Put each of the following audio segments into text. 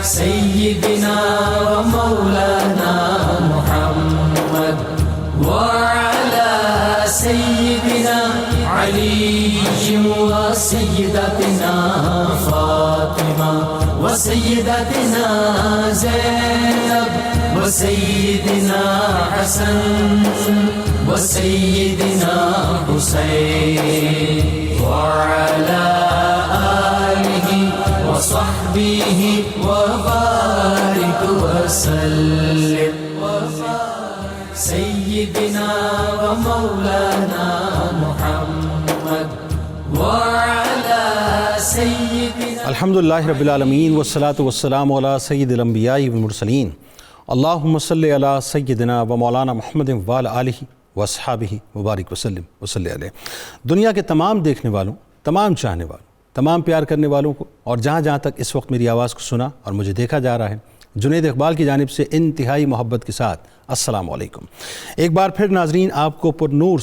سيدنا ومولانا محمد وعلى سيدنا علي وسيدتنا فاطمة وسيدتنا زينب وسيدنا حسن وسيدنا حسين وعلى آله وصحبه وبارك وسلم سيدنا ومولانا محمد وعلى سيدنا الحمدللہ رب العالمین والصلاة والسلام علی سید الانبیاء والمرسلین اللہم صلی علی سیدنا و مولانا محمد وعلی آلہ واصحابہ مبارک وسلم وصلی علیہ۔ دنیا کے تمام دیکھنے والوں، تمام چاہنے والوں، تمام پیار کرنے والوں کو اور جہاں جہاں تک اس وقت میری آواز کو سنا اور مجھے دیکھا جا رہا ہے، جنید اقبال کی جانب سے انتہائی محبت کے ساتھ السلام علیکم۔ ایک بار پھر ناظرین آپ کو پر نور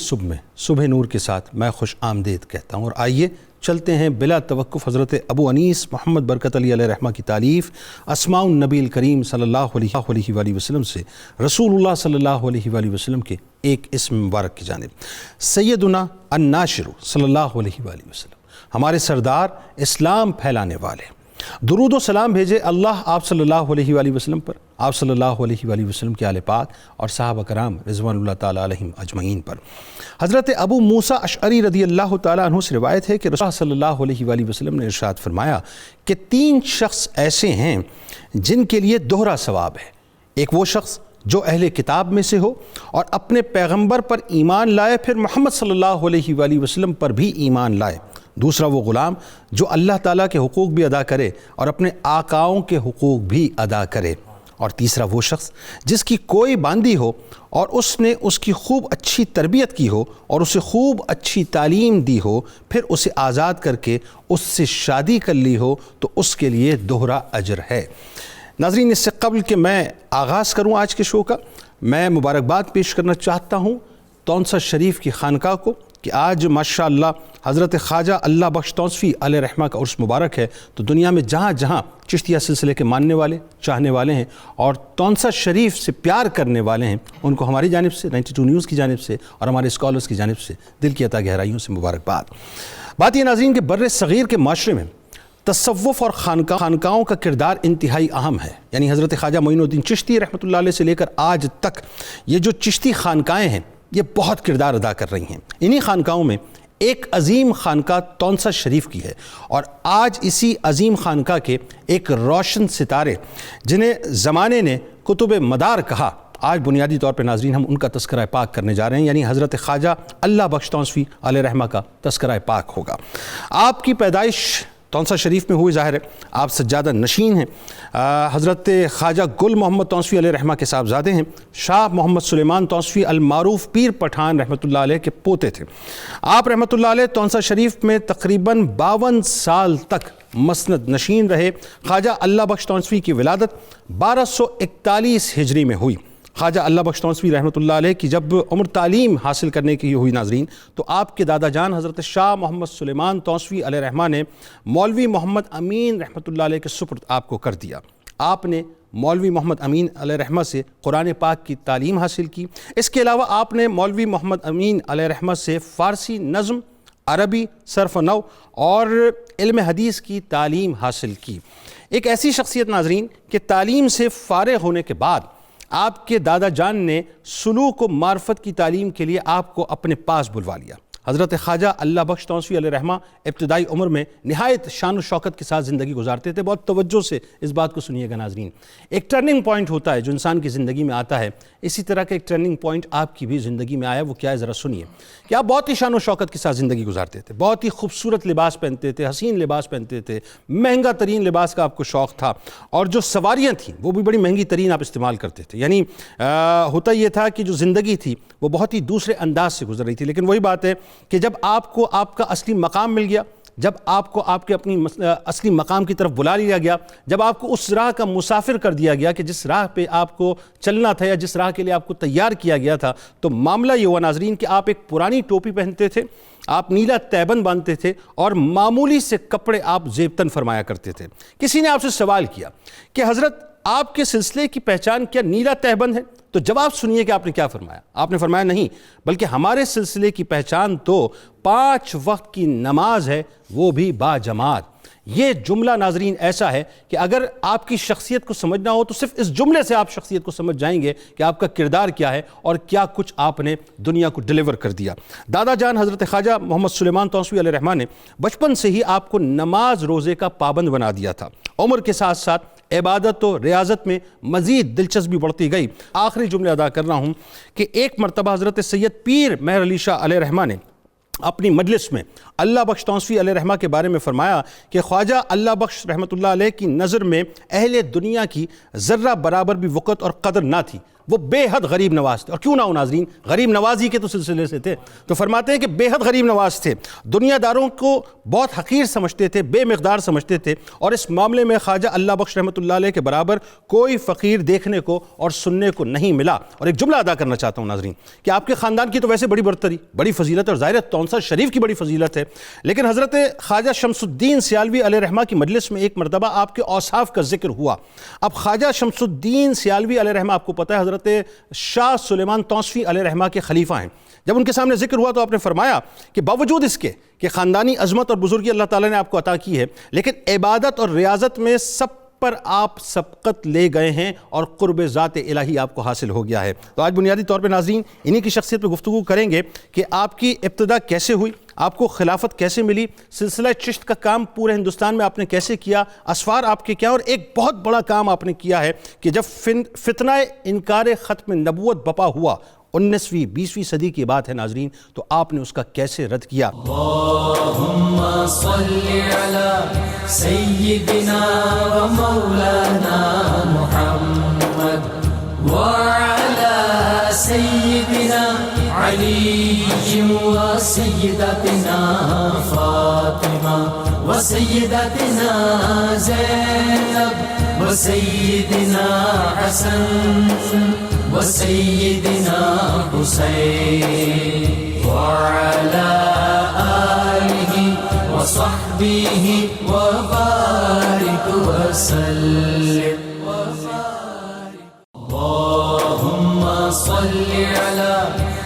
صبح نور کے ساتھ میں خوش آمدید کہتا ہوں، اور آئیے چلتے ہیں بلا توقف حضرت ابو انیس محمد برکت علی علیہ رحمہ کی تالیف اسماء النبی الکریم صلی اللہ علیہ وآلہ وسلم سے رسول اللہ صلی اللہ علیہ وآلہ وسلم کے ایک اسم مبارک کی جانب۔ سیدنا الناشر صلی اللہ علیہ وآلہ وسلم، ہمارے سردار، اسلام پھیلانے والے، درود و سلام بھیجے اللہ آپ صلی اللہ علیہ وآلہ وسلم پر، آپ صلی اللہ علیہ وآلہ وسلم کے آل پاک اور صحابہ کرام رضوان اللہ تعالیٰ علیہم اجمعین پر۔ حضرت ابو موسیٰ اشعری رضی اللہ تعالیٰ عنہ سے روایت ہے کہ رسول اللہ صلی اللہ علیہ وآلہ وسلم نے ارشاد فرمایا کہ 3 شخص ایسے ہیں جن کے لیے دوہرا ثواب ہے۔ ایک وہ شخص جو اہل کتاب میں سے ہو اور اپنے پیغمبر پر ایمان لائے، پھر محمد صلی اللہ علیہ وآلہ وسلم پر بھی ایمان لائے۔ دوسرا وہ غلام جو اللہ تعالیٰ کے حقوق بھی ادا کرے اور اپنے آقاؤں کے حقوق بھی ادا کرے۔ اور تیسرا وہ شخص جس کی کوئی باندی ہو اور اس نے اس کی خوب اچھی تربیت کی ہو اور اسے خوب اچھی تعلیم دی ہو، پھر اسے آزاد کر کے اس سے شادی کر لی ہو، تو اس کے لیے دوہرا اجر ہے۔ ناظرین، اس سے قبل کہ میں آغاز کروں آج کے شو کا، میں مبارکباد پیش کرنا چاہتا ہوں تونسہ شریف کی خانقاہ کو کہ آج ماشاءاللہ حضرت خواجہ اللہ بخش تونسوی علیہ رحمہ کا عرس مبارک ہے۔ تو دنیا میں جہاں جہاں چشتیہ سلسلے کے ماننے والے، چاہنے والے ہیں اور تونسہ شریف سے پیار کرنے والے ہیں، ان کو ہماری جانب سے 92 نیوز کی جانب سے اور ہمارے اسکالرز کی جانب سے دل کی عطا گہرائیوں سے مبارکباد۔ بات یہ ناظرین کہ بر صغیر کے معاشرے میں تصوف اور خانقاہوں کا کردار انتہائی اہم ہے۔ یعنی حضرت خواجہ معین الدین چشتی رحمۃ اللہ علیہ سے لے کر آج تک یہ جو چشتی خانقاہیں ہیں یہ بہت کردار ادا کر رہی ہیں۔ انہی خانقاہوں میں ایک عظیم خانقاہ تونسہ شریف کی ہے، اور آج اسی عظیم خانقاہ کے ایک روشن ستارے جنہیں زمانے نے کتب مدار کہا، آج بنیادی طور پہ ناظرین ہم ان کا تذکرہ پاک کرنے جا رہے ہیں، یعنی حضرت خواجہ اللہ بخش تونسوی علیہ رحمہ کا تذکرہ پاک ہوگا۔ آپ کی پیدائش تونسہ شریف میں ہوئی، ظاہر ہے آپ سجادہ نشین ہیں۔ حضرت خواجہ گل محمد تونسوی علیہ رحمہ کے صاحبزادے ہیں۔ شاہ محمد سلیمان تونسوی المعروف پیر پٹھان رحمۃ اللہ علیہ کے پوتے تھے۔ آپ رحمۃ اللہ علیہ تونسہ شریف میں تقریباً 52 سال تک مسند نشین رہے۔ خواجہ اللہ بخش تونسوی کی ولادت 1241 ہجری میں ہوئی۔ خواجہ اللہ بخش تونسوی رحمۃ اللہ علیہ کی جب عمر تعلیم حاصل کرنے کی ہوئی ناظرین، تو آپ کے دادا جان حضرت شاہ محمد سلیمان تونسوی علیہ رحمہ نے مولوی محمد امین رحمۃ اللہ علیہ کے سپرد آپ کو کر دیا۔ آپ نے مولوی محمد امین علیہ رحمہ سے قرآن پاک کی تعلیم حاصل کی۔ اس کے علاوہ آپ نے مولوی محمد امین علیہ رحمہ سے فارسی نظم، عربی، صرف و نحو اور علم حدیث کی تعلیم حاصل کی۔ ایک ایسی شخصیت ناظرین کہ تعلیم سے فارغ ہونے کے بعد آپ کے دادا جان نے سلوک و معرفت کی تعلیم کے لیے آپ کو اپنے پاس بلوا لیا۔ حضرت خواجہ اللہ بخش تونسوی علیہ رحمہ ابتدائی عمر میں نہایت شان و شوکت کے ساتھ زندگی گزارتے تھے۔ بہت توجہ سے اس بات کو سنیے گا ناظرین، ایک ٹرننگ پوائنٹ ہوتا ہے جو انسان کی زندگی میں آتا ہے، اسی طرح کا ایک ٹرننگ پوائنٹ آپ کی بھی زندگی میں آیا۔ وہ کیا ہے ذرا سنیے کہ آپ بہت ہی شان و شوکت کے ساتھ زندگی گزارتے تھے، بہت ہی خوبصورت لباس پہنتے تھے، حسین لباس پہنتے تھے، مہنگا ترین لباس کا آپ کو شوق تھا، اور جو سواریاں تھیں وہ بھی بڑی مہنگی ترین آپ استعمال کرتے تھے۔ یعنی ہوتا یہ تھا کہ جو زندگی تھی وہ بہت ہی دوسرے انداز سے گزر رہی تھی۔ لیکن وہی بات ہے کہ جب آپ کو آپ کا اصلی مقام مل گیا، جب آپ کو آپ کے اپنی اصلی مقام کی طرف بلا لیا گیا، جب آپ کو اس راہ کا مسافر کر دیا گیا کہ جس راہ پہ آپ کو چلنا تھا یا جس راہ کے لیے آپ کو تیار کیا گیا تھا، تو معاملہ یہ ہوا ناظرین کہ آپ ایک پرانی ٹوپی پہنتے تھے، آپ نیلا تیبند باندھتے تھے اور معمولی سے کپڑے آپ زیبتن فرمایا کرتے تھے۔ کسی نے آپ سے سوال کیا کہ حضرت آپ کے سلسلے کی پہچان کیا نیلا تیبند ہے؟ تو جواب سنیے کہ آپ نے کیا فرمایا۔ آپ نے فرمایا نہیں، بلکہ ہمارے سلسلے کی پہچان تو 5 وقت کی نماز ہے، وہ بھی با جماعت۔ یہ جملہ ناظرین ایسا ہے کہ اگر آپ کی شخصیت کو سمجھنا ہو تو صرف اس جملے سے آپ شخصیت کو سمجھ جائیں گے کہ آپ کا کردار کیا ہے اور کیا کچھ آپ نے دنیا کو ڈیلیور کر دیا۔ دادا جان حضرت خواجہ محمد سلیمان توسوی علیہ الرحمہ نے بچپن سے ہی آپ کو نماز روزے کا پابند بنا دیا تھا۔ عمر کے ساتھ ساتھ عبادت و ریاضت میں مزید دلچسپی بڑھتی گئی۔ آخری جملے ادا کر رہا ہوں کہ ایک مرتبہ حضرت سید پیر مہر علی شاہ علیہ الرحمہ نے اپنی مجلس میں اللہ بخش توسوی علیہ الرحمہ کے بارے میں فرمایا کہ خواجہ اللہ بخش رحمۃ اللہ علیہ کی نظر میں اہل دنیا کی ذرہ برابر بھی وقت اور قدر نہ تھی، وہ بے حد غریب نواز تھے۔ اور کیوں نہ ہو ناظرین، غریب نوازی کے تو سلسلے سے تھے، تو فرماتے ہیں کہ بے حد غریب نواز تھے، دنیا داروں کو بہت حقیر سمجھتے تھے، بے مقدار سمجھتے تھے، اور اس معاملے میں خواجہ اللہ بخش رحمۃ اللہ علیہ کے برابر کوئی فقیر دیکھنے کو اور سننے کو نہیں ملا۔ اور ایک جملہ ادا کرنا چاہتا ہوں ناظرین کہ آپ کے خاندان کی تو ویسے بڑی برتری، بڑی فضیلت، اور ظاہر تونسا شریف کی بڑی فضیلت ہے، لیکن حضرت خواجہ شمس الدین سیالوی علیہ الرحمہ کی مجلس میں ایک مرتبہ آپ کے اوصاف کا ذکر ہوا۔ اب خواجہ شمس الدین سیالوی علیہ الرحمہ آپ کو پتہ ہے حضرت شاہ سلیمان توسوی علیہ الرحمہ کے خلیفہ ہیں۔ جب ان کے سامنے ذکر ہوا تو آپ نے فرمایا کہ باوجود اس کے کہ خاندانی عظمت اور بزرگی اللہ تعالیٰ نے آپ کو عطا کی ہے، لیکن عبادت اور ریاضت میں سب پر آپ سبقت لے گئے ہیں اور قرب ذات الہی آپ کو حاصل ہو گیا ہے۔ تو آج بنیادی طور پہ ناظرین انہی کی شخصیت پہ گفتگو کریں گے کہ آپ کی ابتدا کیسے ہوئی، آپ کو خلافت کیسے ملی، سلسلہ چشت کا کام پورے ہندوستان میں آپ نے کیسے کیا، اسفار آپ کے کیا، اور ایک بہت بڑا کام آپ نے کیا ہے کہ جب فتنہ انکار ختم نبوت بپا ہوا، 19ویں 20ویں صدی کی بات ہے ناظرین، تو آپ نے اس کا کیسے رد کیا۔ اللہم صلی علی سیدنا و مولانا محمد وعلی سیدنا علی و سیدتنا فاطمہ و سیدتنا زینب و سیدنا حسن و سیدنا حسین وعلی آلہ و صحبہ و بارک وسلم۔ اللہم صلی علی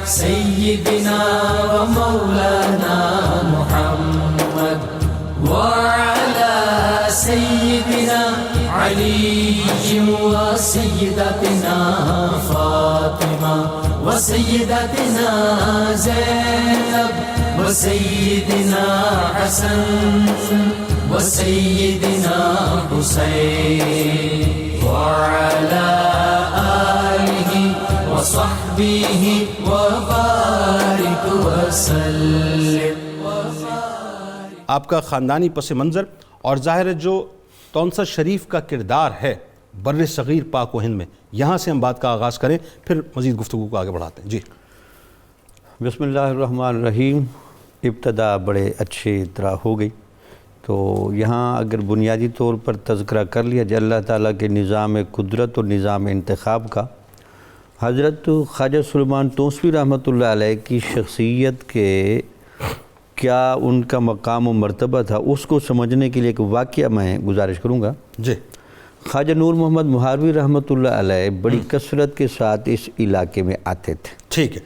سیدنا و مولانا محمد وعلی سیدنا علی و سیدتنا فاطمہ و سیدتنا زینب و سیدنا حسن و سیدنا حسین وعلی آلہ و صحبہ و بارک وسلم۔ آپ کا خاندانی پس منظر اور ظاہر ہے جو تونسا شریف کا کردار ہے بر صغیر پاک و ہند میں، یہاں سے ہم بات کا آغاز کریں، پھر مزید گفتگو کو آگے بڑھاتے ہیں۔ جی بسم اللہ الرحمن الرحیم۔ ابتدا بڑے اچھی طرح ہو گئی، تو یہاں اگر بنیادی طور پر تذکرہ کر لیا جائے اللہ تعالیٰ کے نظام قدرت اور نظام انتخاب کا، حضرت خواجہ سلیمان توسوی رحمۃ اللہ علیہ کی شخصیت کے کیا ان کا مقام و مرتبہ تھا، اس کو سمجھنے کے لیے ایک واقعہ میں گزارش کروں گا۔ جی خواجہ نور محمد مہاروی رحمۃ اللہ علیہ بڑی کثرت کے ساتھ اس علاقے میں آتے تھے۔ ٹھیک ہے۔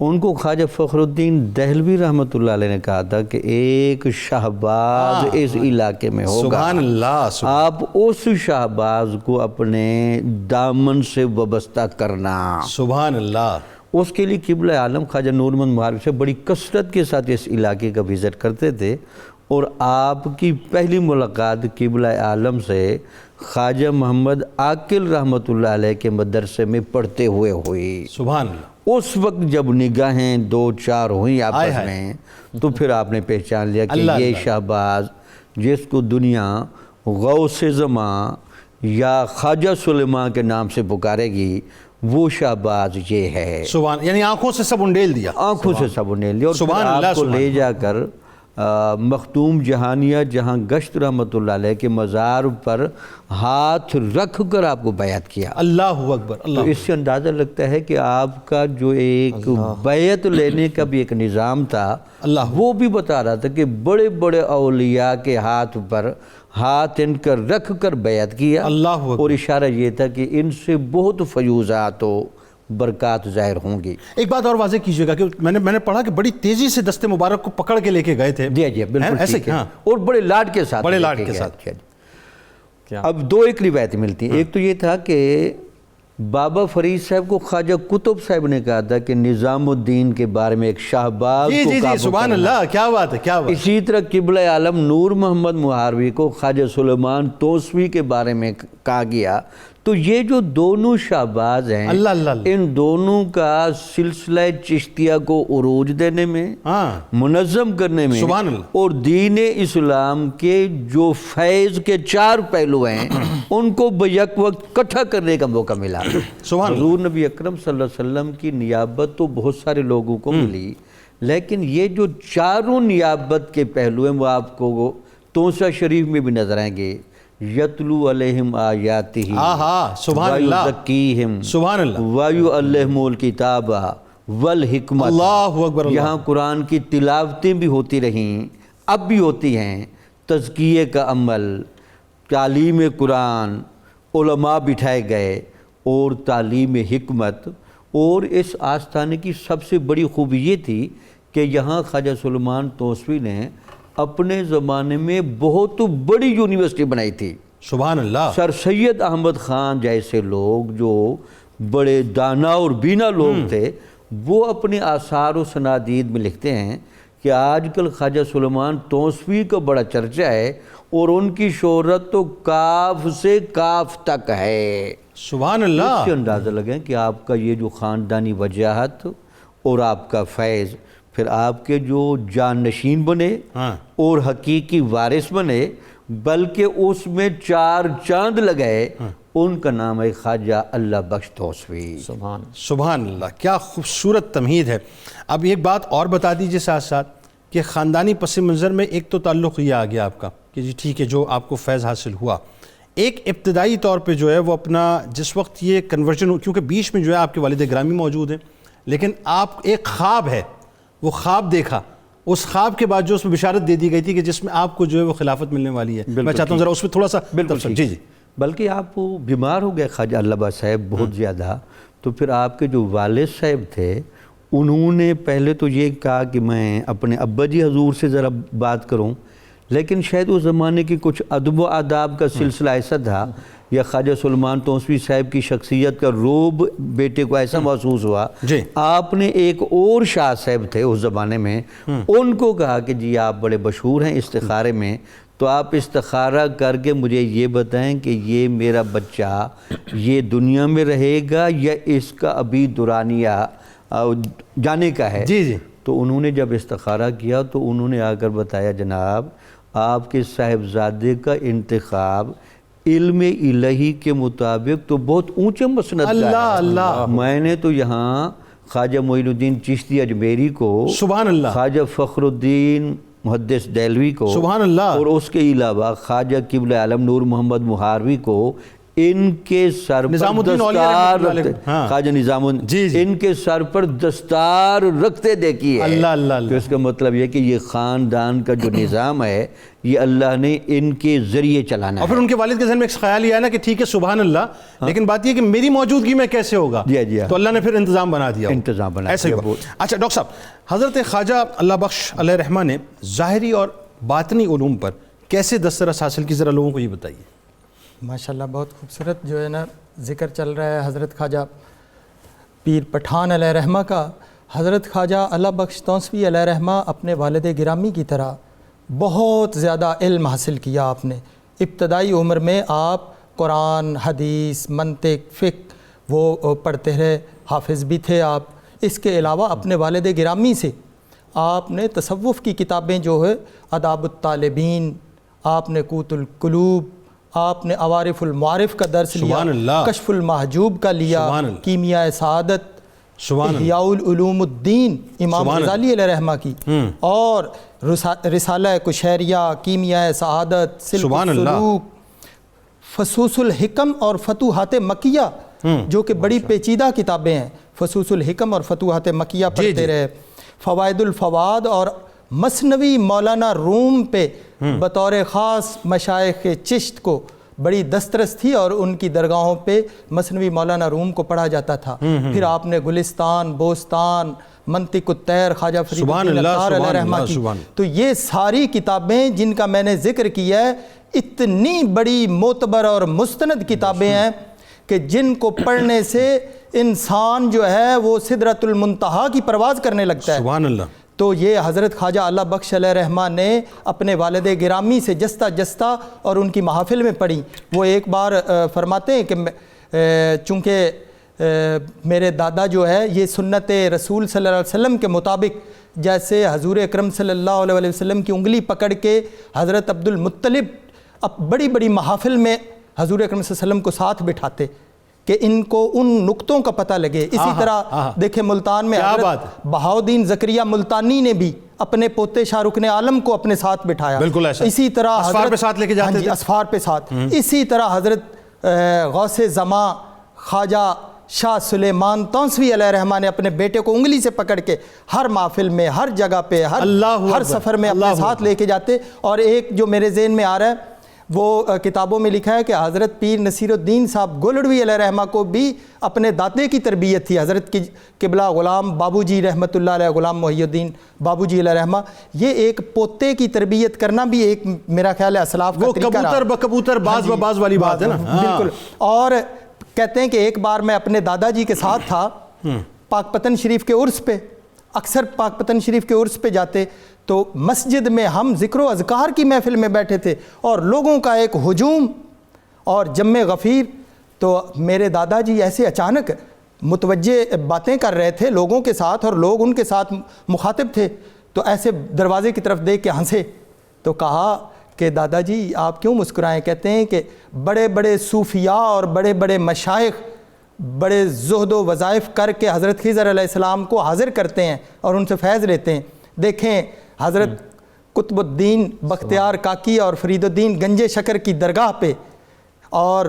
ان کو خواجہ فخر الدین دہلوی رحمۃ اللہ علیہ نے کہا تھا کہ ایک شہباز اس علاقے میں ہوگا، سبحان اللہ، آپ اس شہباز کو اپنے دامن سے وابستہ کرنا۔ سبحان اللہ۔ اس کے لیے قبلہ عالم خواجہ نور محمد مہاروی سے بڑی کثرت کے ساتھ اس علاقے کا وزٹ کرتے تھے، اور آپ کی پہلی ملاقات قبلہ عالم سے خواجہ محمد عاقل رحمۃ اللہ علیہ کے مدرسے میں پڑھتے ہوئے ہوئی۔ سبحان اللہ۔ اس وقت جب نگاہیں 2-4 ہوئیں آپس میں، تو پھر آپ نے پہچان لیا کہ یہ شہباز جس کو دنیا غوث زمان یا خواجہ سلیمان کے نام سے پکارے گی، وہ شہباز یہ ہے۔ سبحان، یعنی آنکھوں سے سب انڈیل دیا، آنکھوں سے سب انڈیل دیا، اور پھر آپ کو لے جا کر مختوم جہانیہ جہاں گشت رحمۃ اللہ علیہ کے مزار پر ہاتھ رکھ کر آپ کو بیعت کیا. اللہ اکبر. تو اللہ اس سے اندازہ لگتا ہے کہ آپ کا جو ایک بیعت لینے کا بھی ایک نظام تھا وہ بھی بتا رہا تھا کہ بڑے بڑے اولیاء کے ہاتھ پر ہاتھ ان کر رکھ کر بیعت کیا. اللہ اکبر. اور اشارہ یہ تھا کہ ان سے بہت فیوزات و برکات ظاہر ہوں گی. ایک بات اور واضح کیجئے گا کہ میں نے پڑھا کہ بڑی تیزی سے دست مبارک کو پکڑ کے لے کے گئے تھے. جی بالکل ایسے ٹھیک ہے. اور بڑے لاڈ کے ساتھ. بڑے لاڈ کے ساتھ. اب دو ایک روایتیں ملتی ہیں. ایک تو یہ تھا کہ بابا فرید صاحب کو خواجہ قطب صاحب نے کہا تھا کہ نظام الدین کے بارے میں ایک شہباز کو جی سبحان اللہ. کیا بات ہے, کیا بات. اسی طرح قبلہ عالم نور محمد مہاروی کو خواجہ سلیمان توسوی کے بارے میں کہا گیا. تو یہ جو دونوں شہباز ہیں ان دونوں کا سلسلہ چشتیہ کو عروج دینے میں, منظم کرنے میں, اور دین اسلام کے جو فیض کے 4 پہلو ہیں ان کو بیک وقت اکٹھا کرنے کا موقع ملا. حضور نبی اکرم صلی اللہ علیہ وسلم کی نیابت تو بہت سارے لوگوں کو ملی, لیکن یہ جو 4 نیابت کے پہلو ہیں وہ آپ کو توسہ شریف میں بھی نظر آئیں گے. یتلو علیہم آیاتہ ویزکیہم ویعلمہم الکتاب والحکمت. اللہ اکبر. یہاں قرآن کی تلاوتیں بھی ہوتی رہیں, اب بھی ہوتی ہیں. تزکیے کا عمل, تعلیم قرآن, علماء بٹھائے گئے اور تعلیم حکمت. اور اس آستانے کی سب سے بڑی خوبی یہ تھی کہ یہاں خواجہ سلیمان توسوی نے اپنے زمانے میں بہت بڑی یونیورسٹی بنائی تھی. سبحان اللہ. سر سید احمد خان جیسے لوگ جو بڑے دانا اور بینا لوگ تھے وہ اپنے آثار و سنادید میں لکھتے ہیں کہ آج کل خواجہ سلیمان توسوی کا بڑا چرچا ہے اور ان کی شہرت تو کاف سے کاف تک ہے. سبحان اللہ. اس سے اندازہ لگیں کہ آپ کا یہ جو خاندانی وجاہت اور آپ کا فیض پھر آپ کے جو جانشین بنے اور حقیقی وارث بنے, بلکہ اس میں 4 چاند لگائے. ان کا نام ہے خواجہ اللہ بخش توسوی. سبحان اللہ. کیا خوبصورت تمہید ہے. اب ایک بات اور بتا دیجئے ساتھ ساتھ کہ خاندانی پس منظر میں ایک تو تعلق یہ آ گیا آپ کا کہ جی ٹھیک ہے جو آپ کو فیض حاصل ہوا, ایک ابتدائی طور پہ جو ہے وہ اپنا جس وقت یہ کنورژن ہو, کیونکہ بیچ میں جو ہے آپ کے والد گرامی موجود ہیں, لیکن آپ ایک خواب ہے وہ خواب دیکھا, اس خواب کے بعد جو اس میں بشارت دے دی گئی تھی کہ جس میں آپ کو جو ہے وہ خلافت ملنے والی ہے. میں چاہتا ہوں ذرا اس میں تھوڑا سا بالکل. جی بلکہ آپ بیمار ہو گئے خواجہ اللہ بخش صاحب بہت زیادہ. تو پھر آپ کے جو والد صاحب تھے انہوں نے پہلے تو یہ کہا کہ میں اپنے ابا جی حضور سے ذرا بات کروں, لیکن شاید اس زمانے کی کچھ ادب و آداب کا سلسلہ ایسا تھا یا خواجہ سلیمان توسوی صاحب کی شخصیت کا روب بیٹے کو ایسا محسوس ہوا. آپ نے ایک اور شاہ صاحب تھے اس زمانے میں, ان کو کہا کہ جی آپ بڑے مشہور ہیں استخارے میں, تو آپ استخارہ کر کے مجھے یہ بتائیں کہ یہ میرا بچہ یہ دنیا میں رہے گا یا اس کا ابھی دورانیہ جانے کا ہے. تو انہوں نے جب استخارہ کیا تو انہوں نے آ کر بتایا جناب آپ کے صاحبزادے کا انتخاب علم الہی کے مطابق تو بہت اونچے مسند کا ہے. میں نے تو یہاں خواجہ معین الدین چشتی اجمیری کو, سبحان اللہ, خواجہ فخر الدین محدث دہلوی کو, سبحان اللہ, اور اس کے علاوہ خواجہ قبلہ عالم نور محمد مہاروی کو ان کے سر پر دستار رکھتے, خواجہ نظام ان کے سر پر دستار رکھتے دیکھی ہے. تو اس کا مطلب یہ کہ یہ خاندان کا جو نظام ہے یہ اللہ نے ان کے ذریعے چلانا ہے. اور پھر ان کے والد کے ذہن میں ایک خیال یہ ہے نا کہ ٹھیک ہے سبحان اللہ, لیکن بات یہ کہ میری موجودگی میں کیسے ہوگا, تو اللہ نے پھر انتظام بنا دیا. ایسے ہی. اچھا ڈاکٹر صاحب, حضرت خواجہ اللہ بخش علیہ رحمہ نے ظاہری اور باطنی علوم پر کیسے دسترس حاصل کی, ذرا لوگوں کو یہ بتائیے. ماشاءاللہ بہت خوبصورت جو ہے نا ذکر چل رہا ہے حضرت خواجہ پیر پٹھان علیہ رحمہ کا. حضرت خواجہ اللہ بخش توسوی علیہ رحمہ اپنے والد گرامی کی طرح بہت زیادہ علم حاصل کیا آپ نے. ابتدائی عمر میں آپ قرآن, حدیث, منطق, فقہ وہ پڑھتے رہے, حافظ بھی تھے آپ. اس کے علاوہ اپنے والد گرامی سے آپ نے تصوف کی کتابیں جو ہے آداب الطالبین, آپ نے قوت القلوب, آپ نے عوارف المعارف کا درس لیا, کشف المحجوب کا لیا, کیمیاء سعادت, احیاء العلوم الدین امام غزالی علیہ رحمہ کی، اور رسالہ کشیریہ، کیمیائے سعادت، سلک السلوک، فصوص الحکم اور فتوحات مکیہ جو کہ بڑی پیچیدہ کتابیں ہیں، فصوص الحکم اور فتوحات مکیہ پڑھتے رہے، فوائد الفواد اور مثنوی مولانا روم پہ بطور خاص مشائخ چشت کو بڑی دسترس تھی اور ان کی درگاہوں پہ مثنوی مولانا روم کو پڑھا جاتا تھا۔ پھر آپ نے گلستان، بوستان، منطق الطیر خواجہ فرید الدین عطار علیہ رحمہ کی، تو یہ ساری کتابیں جن کا میں نے ذکر کیا ہے اتنی بڑی معتبر اور مستند کتابیں ہیں کہ جن کو پڑھنے سے انسان جو ہے وہ سدرۃ المنتہا کی پرواز کرنے لگتا ہے۔ سبحان اللہ۔ تو یہ حضرت خواجہ اللہ بخش علیہ رحمہ نے اپنے والد گرامی سے جستہ جستہ اور ان کی محافل میں پڑھی۔ وہ ایک بار فرماتے ہیں کہ چونکہ میرے دادا جو ہے یہ سنت رسول صلی اللہ علیہ وسلم کے مطابق جیسے حضور اکرم صلی اللہ علیہ وسلم کی انگلی پکڑ کے حضرت عبد المطلب اب بڑی بڑی محافل میں حضور اکرم صلی اللہ علیہ وسلم کو ساتھ بٹھاتے کہ ان کو ان نقطوں کا پتہ لگے۔ اسی طرح دیکھیں ملتان میں حضرت بہاؤدین زکریا ملتانی نے بھی اپنے پوتے شاہ رکن عالم کو اپنے ساتھ بٹھایا، بالکل ایسا، اسی طرح اسفار پہ ساتھ لے کے جاتے تھے، اسفار پہ ساتھ۔ اسی طرح حضرت غوث زماں خواجہ شاہ سلیمان تونسوی علیہ رحمہ نے اپنے بیٹے کو انگلی سے پکڑ کے ہر محفل میں، ہر جگہ پہ، ہر سفر میں اپنے ساتھ لے کے جاتے۔ اور ایک جو میرے ذہن میں آ رہا ہے وہ کتابوں میں لکھا ہے کہ حضرت پیر نصیر الدین صاحب گولڑوی علیہ رحمہ کو بھی اپنے دادے کی تربیت تھی، حضرت کی قبلہ غلام بابو جی رحمۃ اللہ علیہ، غلام محی الدین بابو جی علیہ رحمہ۔ یہ ایک پوتے کی تربیت کرنا بھی ایک میرا خیال ہے اسلاف کا طریقہ رہا، کبوتر بکبوتر باز باز والی بات ہے نا، بالکل۔ اور کہتے ہیں کہ ایک بار میں اپنے دادا جی کے ساتھ تھا پاک پتن شریف کے عرس پہ، اکثر پاک پتن شریف کے عرس پہ جاتے تو مسجد میں ہم ذکر و اذکار کی محفل میں بیٹھے تھے اور لوگوں کا ایک ہجوم اور جم غفیر، تو میرے دادا جی ایسے اچانک متوجہ باتیں کر رہے تھے لوگوں کے ساتھ اور لوگ ان کے ساتھ مخاطب تھے، تو ایسے دروازے کی طرف دیکھ کے ہنسے، تو کہا کہ دادا جی آپ کیوں مسکرائیں؟ کہتے ہیں کہ بڑے بڑے صوفیاء اور بڑے بڑے مشائخ بڑے زہد و وظائف کر کے حضرت خضر علیہ السلام کو حاضر کرتے ہیں اور ان سے فیض لیتے ہیں۔ دیکھیں حضرت قطب الدین بختیار کاکی اور فرید الدین گنجے شکر کی درگاہ پہ اور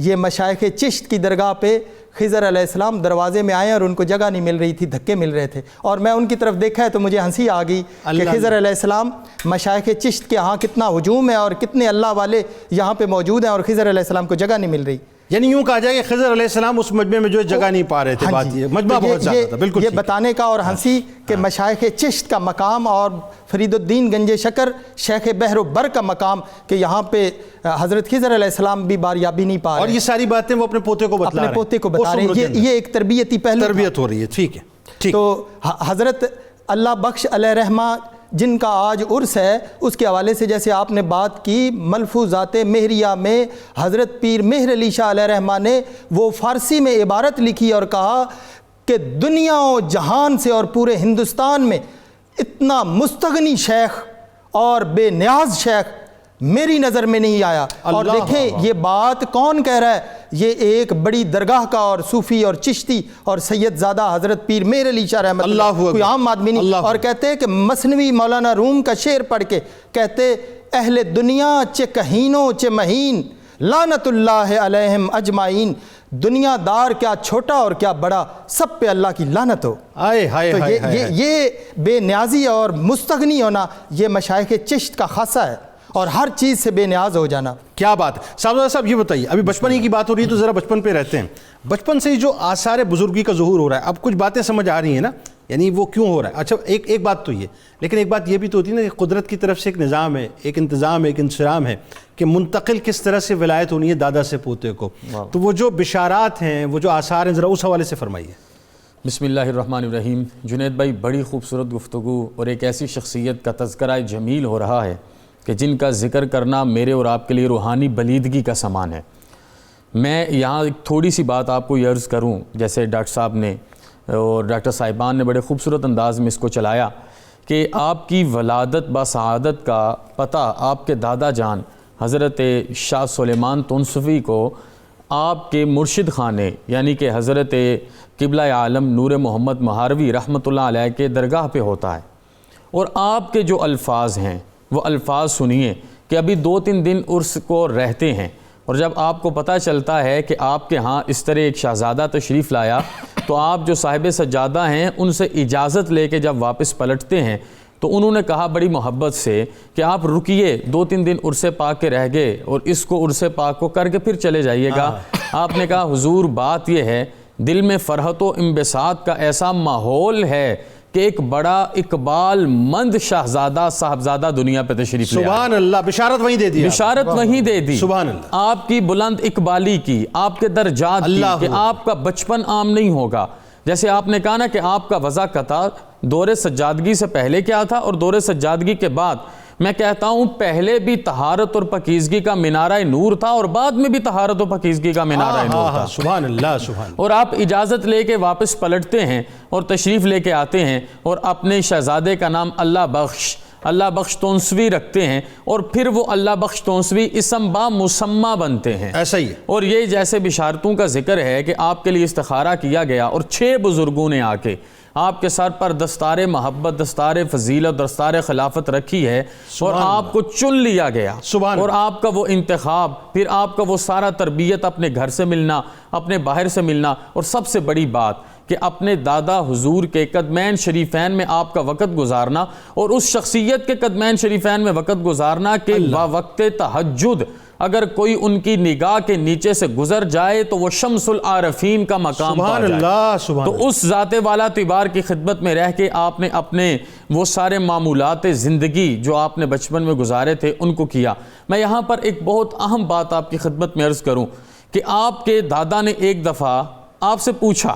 یہ مشائخ چشت کی درگاہ پہ خضر علیہ السلام دروازے میں آئے اور ان کو جگہ نہیں مل رہی تھی، دھکے مل رہے تھے، اور میں ان کی طرف دیکھا ہے تو مجھے ہنسی آ گئی کہ خضر علیہ السلام مشائخ چشت کے ہاں کتنا ہجوم ہے اور کتنے اللہ والے یہاں پہ موجود ہیں اور خضر علیہ السلام کو جگہ نہیں مل رہی۔ یعنی یوں کہا جائے کہ خضر علیہ السلام اس مجمع میں جو جگہ نہیں پا رہے تھے، بات یہ مجمع بہت زیادہ تھا، بالکل یہ بتانے کا اور ہنسی کہ مشائخ چشت کا مقام اور فرید الدین گنجے شکر شیخ بحر و بر کا مقام کہ یہاں پہ حضرت خضر علیہ السلام بھی باریابی نہیں پا رہے، اور یہ ساری باتیں وہ اپنے پوتے کو بتلا رہے ہیں، اپنے پوتے کو بتا رہے ہیں، یہ ایک تربیتی پہلو تربیت ہو رہی ہے، ٹھیک ہے۔ تو حضرت اللہ بخش علیہ رحمہ جن کا آج عرس ہے اس کے حوالے سے جیسے آپ نے بات کی، ملفوظات مہریہ میں حضرت پیر مہر علی شاہ علیہ رحمہ نے وہ فارسی میں عبارت لکھی اور کہا کہ دنیا و جہان سے اور پورے ہندوستان میں اتنا مستغنی شیخ اور بے نیاز شیخ میری نظر میں نہیں آیا۔ اور دیکھیں یہ بات کون کہہ رہا ہے، یہ ایک بڑی درگاہ کا اور صوفی اور چشتی اور سید زادہ حضرت پیر مہر علی شاہ رحمۃ اللہ، کوئی عام آدمی نہیں۔ اور کہتے ہیں کہ مثنوی مولانا روم کا شعر پڑھ کے کہتے اہل دنیا چے کہینوں چے مہین لعنت اللہ علیہم اجمعین، دنیا دار کیا چھوٹا اور کیا بڑا سب پہ اللہ کی لعنت ہو۔ تو یہ بے نیازی اور مستغنی ہونا یہ مشائخ چشت کا خاصہ ہے اور ہر چیز سے بے نیاز ہو جانا۔ کیا بات ہے صاحب یہ بتائیے، ابھی بچپن ہی کی بات ہو رہی ہے تو ذرا بچپن پہ رہتے ہیں، بچپن سے ہی جو آثار بزرگی کا ظہور ہو رہا ہے، اب کچھ باتیں سمجھ آ رہی ہیں نا، یعنی وہ کیوں ہو رہا ہے؟ اچھا ایک بات تو یہ، لیکن ایک بات یہ بھی تو ہوتی ہے نا کہ قدرت کی طرف سے ایک نظام ہے، ایک انتظام ہے، ایک انصرام ہے کہ منتقل کس طرح سے ولایت ہونی ہے دادا سے پوتے کو، تو وہ جو بشارات ہیں، وہ جو آثار ہیں، ذرا اس حوالے سے فرمائیے۔ بسم اللہ الرحمن الرحیم۔ جنید بھائی بڑی خوبصورت گفتگو اور ایک ایسی شخصیت کا تذکرہ جمیل ہو رہا ہے کہ جن کا ذکر کرنا میرے اور آپ کے لیے روحانی بلیدگی کا سامان ہے۔ میں یہاں ایک تھوڑی سی بات آپ کو یہ عرض کروں، جیسے ڈاکٹر صاحب نے اور ڈاکٹر صاحبان نے بڑے خوبصورت انداز میں اس کو چلایا کہ آپ کی ولادت با سعادت کا پتہ آپ کے دادا جان حضرت شاہ سلیمان تونسوی کو آپ کے مرشد خانے یعنی کہ حضرت قبلہ عالم نور محمد مہاروی رحمۃ اللہ علیہ کے درگاہ پہ ہوتا ہے، اور آپ کے جو الفاظ ہیں وہ الفاظ سنیے کہ ابھی 2-3 دن عرس کو رہتے ہیں، اور جب آپ کو پتہ چلتا ہے کہ آپ کے ہاں اس طرح ایک شہزادہ تشریف لایا تو آپ جو صاحب سجادہ ہیں ان سے اجازت لے کے جب واپس پلٹتے ہیں تو انہوں نے کہا بڑی محبت سے کہ آپ رکیے، 2-3 دن عرس پاک کے رہ گئے اور اس کو عرس پاک کو کر کے پھر چلے جائیے گا۔ آپ نے کہا حضور بات یہ ہے دل میں فرحت و انبساط کا ایسا ماحول ہے کہ ایک بڑا اقبال مند شہزادہ صاحبزادہ دنیا پہ تشریف لے آیا۔ سبحان اللہ، بشارت وہیں دے دی، بشارت وہیں دے دی، سبحان اللہ، آپ کی بلند اقبالی کی، آپ کے درجات کی، کہ آپ کا بچپن عام نہیں ہوگا۔ جیسے آپ نے کہا نا کہ آپ کا وضع قطع دور سجادگی سے پہلے کیا تھا اور دور سجادگی کے بعد، میں کہتا ہوں پہلے بھی طہارت اور پاکیزگی کا مینارہ نور تھا اور بعد میں بھی طہارت اور پاکیزگی کا مینارہ نور تھا۔ سبحان اللہ، سبحان اللہ۔ اور آپ اجازت لے کے واپس پلٹتے ہیں اور تشریف لے کے آتے ہیں اور اپنے شہزادے کا نام اللہ بخش تونسوی رکھتے ہیں، اور پھر وہ اللہ بخش تونسوی اسم با مسمہ بنتے ہیں۔ ایسا ہی ہے۔ اور یہ جیسے بشارتوں کا ذکر ہے کہ آپ کے لیے استخارہ کیا گیا اور 6 بزرگوں نے آ کے آپ کے سر پر دستار محبت، دستار فضیلت، دستار خلافت رکھی ہے اور آپ کو چن لیا گیا، اور آپ کا وہ انتخاب، پھر آپ کا وہ سارا تربیت، اپنے گھر سے ملنا، اپنے باہر سے ملنا، اور سب سے بڑی بات کہ اپنے دادا حضور کے قدمین شریفین میں آپ کا وقت گزارنا، اور اس شخصیت کے قدمین شریفین میں وقت گزارنا کہ وقت تہجد اگر کوئی ان کی نگاہ کے نیچے سے گزر جائے تو وہ شمس العارفین کا مقام پا جائے۔ تو اس ذات والا تبار کی خدمت میں رہ کے آپ نے اپنے وہ سارے معمولات زندگی جو آپ نے بچپن میں گزارے تھے ان کو کیا۔ میں یہاں پر ایک بہت اہم بات آپ کی خدمت میں عرض کروں کہ آپ کے دادا نے ایک دفعہ آپ سے پوچھا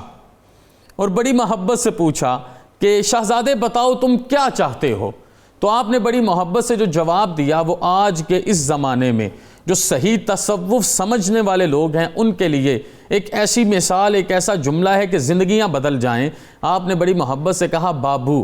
اور بڑی محبت سے پوچھا کہ شہزادے بتاؤ تم کیا چاہتے ہو؟ تو آپ نے بڑی محبت سے جو جواب دیا وہ آج کے اس زمانے میں جو صحیح تصوف سمجھنے والے لوگ ہیں ان کے لیے ایک ایسی مثال، ایک ایسا جملہ ہے کہ زندگیاں بدل جائیں۔ آپ نے بڑی محبت سے کہا بابو،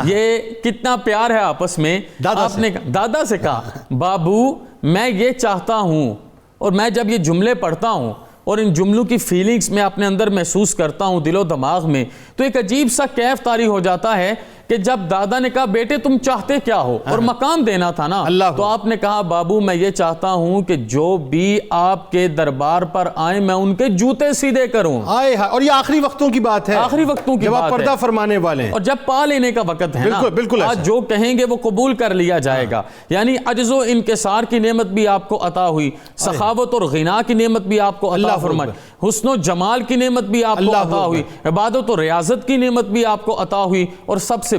یہ کتنا پیار ہے آپس میں۔ آپ نے دادا سے کہا بابو میں یہ چاہتا ہوں، اور میں جب یہ جملے پڑھتا ہوں اور ان جملوں کی فیلنگز میں اپنے اندر محسوس کرتا ہوں دل و دماغ میں، تو ایک عجیب سا کیف طاری ہو جاتا ہے کہ جب دادا نے کہا بیٹے تم چاہتے کیا ہو، اور مقام دینا تھا نا، تو آپ نے کہا بابو میں یہ چاہتا ہوں کہ جو بھی آپ کے دربار پر آئیں میں ان کے جوتے سیدھے کروں۔ اور یہ آخری وقتوں کی بات ہے، آخری وقتوں کی جب بات آپ پردہ فرمانے والے ہیں، اور جب پا لینے کا وقت ہے نا، بالکل آج جو کہیں گے وہ قبول کر لیا جائے گا۔ یعنی عجز و انکسار کی نعمت بھی آپ کو عطا ہوئی، سخاوت اور غنا کی نعمت بھی آپ کو عطا فرمائی، حسن و جمال کی نعمت بھی آپ کو عطا ہوئی، عبادت و ریاضت کی نعمت بھی آپ کو عطا ہوئی، اور سب سے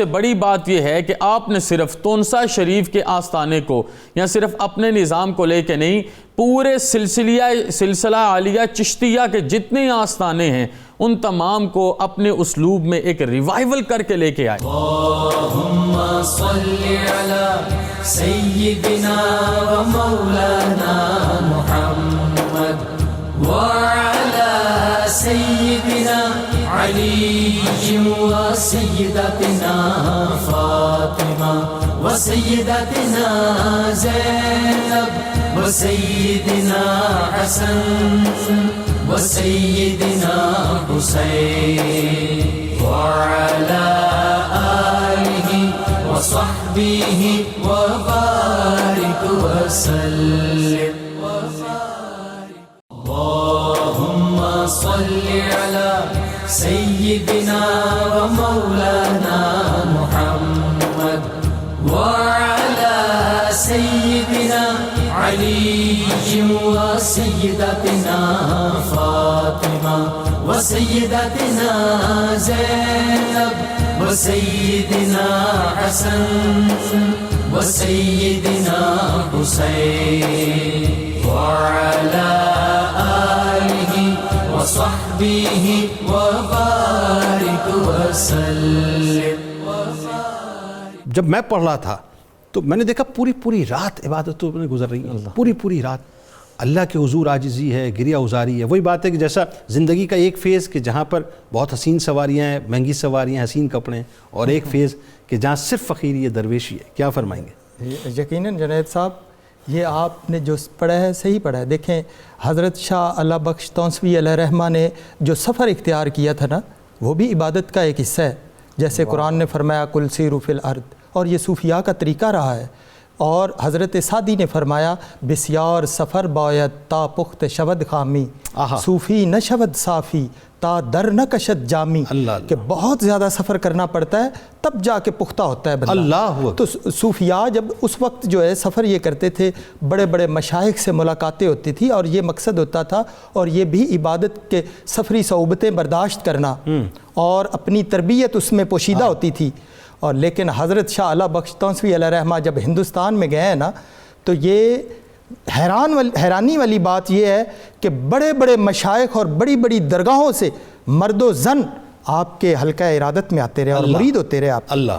بڑی بات یہ ہے کہ آپ نے صرف تونسا شریف کے آستانے کو یا صرف اپنے نظام کو لے کے نہیں، پورے سلسلہ عالیہ چشتیہ کے جتنے آستانے ہیں ان تمام کو اپنے اسلوب میں ایک ریوائیول کر کے لے کے آئے۔ اللہم صلی علی سیدنا و مولانا محمد وعلی سیدنا علی و سیدتنا فاطمہ و سیدتنا زینب و سیدنا حسن و سیدنا حسین وعلی آلہ و صحبہ و بارک وسلم۔ اللہم صلی علی سیدنا و مولانا محمد وعلی سیدنا علی و سیدتنا فاطمہ و سیدتنا زینب و سیدنا حسن و سیدنا حسین وعلی آلہ و صحبہ و بارک وسلم۔ جب میں پڑھ رہا تھا تو میں نے دیکھا پوری رات عبادتوں میں گزر رہی ہیں، پوری رات اللہ کے حضور عاجزی ہے، گریہ ازاری ہے۔ وہی بات ہے کہ جیسا زندگی کا ایک فیز کہ جہاں پر بہت حسین سواریاں ہیں، مہنگی سواریاں، حسین کپڑے ہیں، اور ایک فیز کہ جہاں صرف فقیری ہے، درویشی ہے۔ کیا فرمائیں گے؟ یقیناً جنید صاحب، یہ آپ نے جو پڑھا ہے صحیح پڑھا ہے. دیکھیں حضرت شاہ اللہ بخش تونسوی علیہ رحمہ نے جو سفر اختیار کیا تھا نا وہ بھی عبادت کا ایک حصہ ہے. جیسے قرآن نے فرمایا کل سیروا فی الارض، اور یہ صوفیاء کا طریقہ رہا ہے. اور حضرت سعدی نے فرمایا بسیار سفر باید تا پخت شود خامی، صوفی نہ شود صافی تا در نہ کشد جامی. کہ بہت زیادہ سفر کرنا پڑتا ہے تب جا کے پختہ ہوتا ہے بندہ. اللہ تو صوفیاء جب اس وقت جو ہے سفر یہ کرتے تھے، بڑے بڑے مشائخ سے ملاقاتیں ہوتی تھی اور یہ مقصد ہوتا تھا، اور یہ بھی عبادت کے سفری صعوبتیں برداشت کرنا اور اپنی تربیت اس میں پوشیدہ ہوتی تھی. اور لیکن حضرت شاہ اللہ بخش تونسوی علیہ رحمہ جب ہندوستان میں گئے ہیں نا تو یہ حیرانی والی بات یہ ہے کہ بڑے بڑے مشائخ اور بڑی بڑی درگاہوں سے مرد و زن آپ کے حلقہ ارادت میں آتے رہے اور مرید ہوتے رہے آپ. اللہ.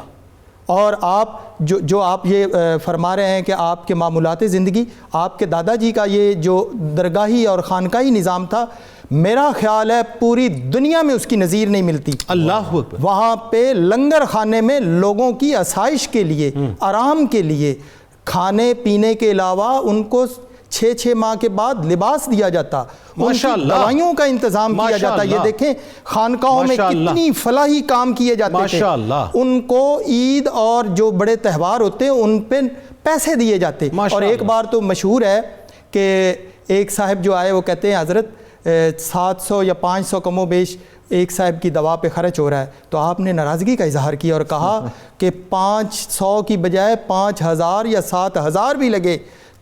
اور آپ جو آپ یہ فرما رہے ہیں کہ آپ کے معمولات زندگی، آپ کے دادا جی کا یہ جو درگاہی اور خانقاہی نظام تھا، میرا خیال ہے پوری دنیا میں اس کی نظیر نہیں ملتی. اللہ اکبر. وہاں پہ لنگر خانے میں لوگوں کی آسائش کے لیے، آرام کے لیے، کھانے پینے کے علاوہ ان کو 6 ماہ کے بعد لباس دیا جاتا، ماشاءاللہ، دوائیوں کا انتظام کیا جاتا. یہ دیکھیں خانقاہوں میں کتنی فلاحی کام کیے جاتے تھے. ماشاءاللہ. ان کو عید اور جو بڑے تہوار ہوتے ہیں ان پہ پیسے دیے جاتے. اور ایک بار تو مشہور ہے کہ ایک صاحب جو آئے وہ کہتے ہیں حضرت 700 یا 500 کم و بیش ایک صاحب کی دوا پہ خرچ ہو رہا ہے. تو آپ نے ناراضگی کا اظہار کیا اور کہا کہ 500 کی بجائے 5000 یا 7000 بھی لگے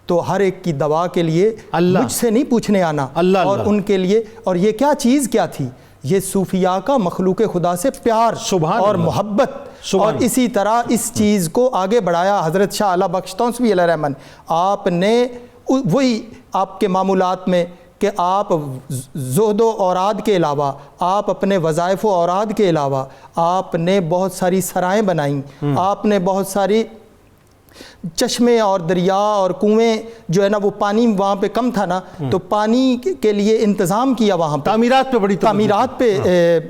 تو ہر ایک کی دوا کے لیے مجھ سے نہیں پوچھنے آنا. اور ان کے لیے، اور یہ کیا چیز کیا تھی؟ یہ صوفیاء کا مخلوق خدا سے پیار اور محبت. اور اسی طرح اس چیز کو آگے بڑھایا حضرت شاہ اللہ بخش تونسوی علیہ رحمہ. آپ نے وہی آپ کے معمولات میں کہ آپ زہد و اوراد کے علاوہ، آپ اپنے وظائف و اوراد کے علاوہ آپ نے بہت ساری سرائیں بنائیں، آپ نے بہت ساری چشمے اور دریا اور کنویں جو ہے نا، وہ پانی وہاں پہ کم تھا نا تو پانی کے لیے انتظام کیا وہاں پہ. تعمیرات پہ بڑی تعمیرات پہ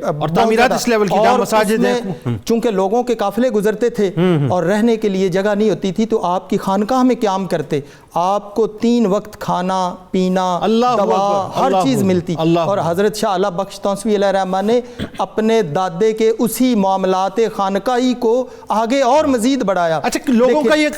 اور تعمیرات اس لیول کی جہاں مساجد ہیں، چونکہ لوگوں کے قافلے گزرتے تھے اور رہنے کے لیے جگہ نہیں ہوتی تھی تو آپ کی خانقاہ میں قیام کرتے. آپ کو 3 وقت کھانا پینا دوا ہر چیز ملتی. اور حضرت شاہ اللہ بخش تونسوی علیہ رحمہ نے اپنے دادے کے اسی معاملات خانقاہی کو آگے اور مزید بڑھایا. اچھا، لوگوں کا یہ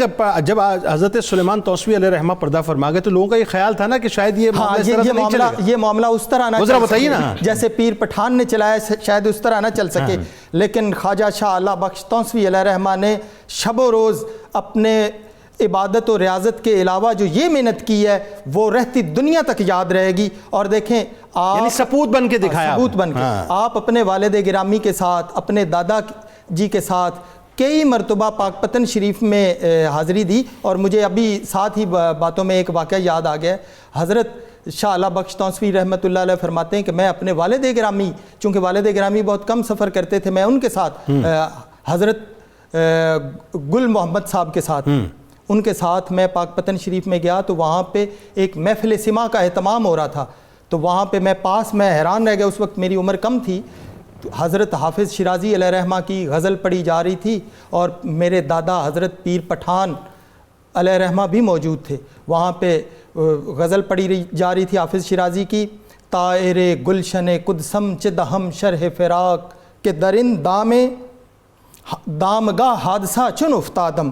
جب حضرت سلیمان توسوی علیہ رحمہ پردہ فرما گئے تو لوگوں کا یہ خیال تھا نا کہ شاید یہ معاملہ اس طرح نہ ذرا بتائیے نا، جیسے پیر پٹھان نے چلایا شاید اس طرح نہ چل سکے. لیکن خواجہ شاہ اللہ بخش تونسوی علیہ رحمہ نے شب و روز اپنے عبادت و ریاضت کے علاوہ جو یہ محنت کی ہے وہ رہتی دنیا تک یاد رہے گی. اور دیکھیں آپ یعنی ثبوت بن کے دکھایا، ثبوت بن کے آپ اپنے والد گرامی کے ساتھ، اپنے دادا جی کے ساتھ کئی مرتبہ پاک پتن شریف میں حاضری دی. اور مجھے ابھی ساتھ ہی باتوں میں ایک واقعہ یاد آ گیا. حضرت شاہ اللہ بخش تونسوی رحمۃ اللہ علیہ فرماتے ہیں کہ میں اپنے والد گرامی، چونکہ والد گرامی بہت کم سفر کرتے تھے، میں ان کے ساتھ حضرت گل محمد صاحب کے ساتھ، ان کے ساتھ میں پاک پتن شریف میں گیا تو وہاں پہ ایک محفل سما کا اہتمام ہو رہا تھا. تو وہاں پہ میں حیران رہ گیا، اس وقت میری عمر کم تھی. حضرت حافظ شیرازی علیہ رحمہ کی غزل پڑھی جا رہی تھی اور میرے دادا حضرت پیر پٹھان علیہ رحمہ بھی موجود تھے. وہاں پہ غزل پڑھی جا رہی تھی حافظ شیرازی کی، طائر گلشن قدسم چدہم شرح فراق کہ درن دامگاہ حادثہ چن افتادم،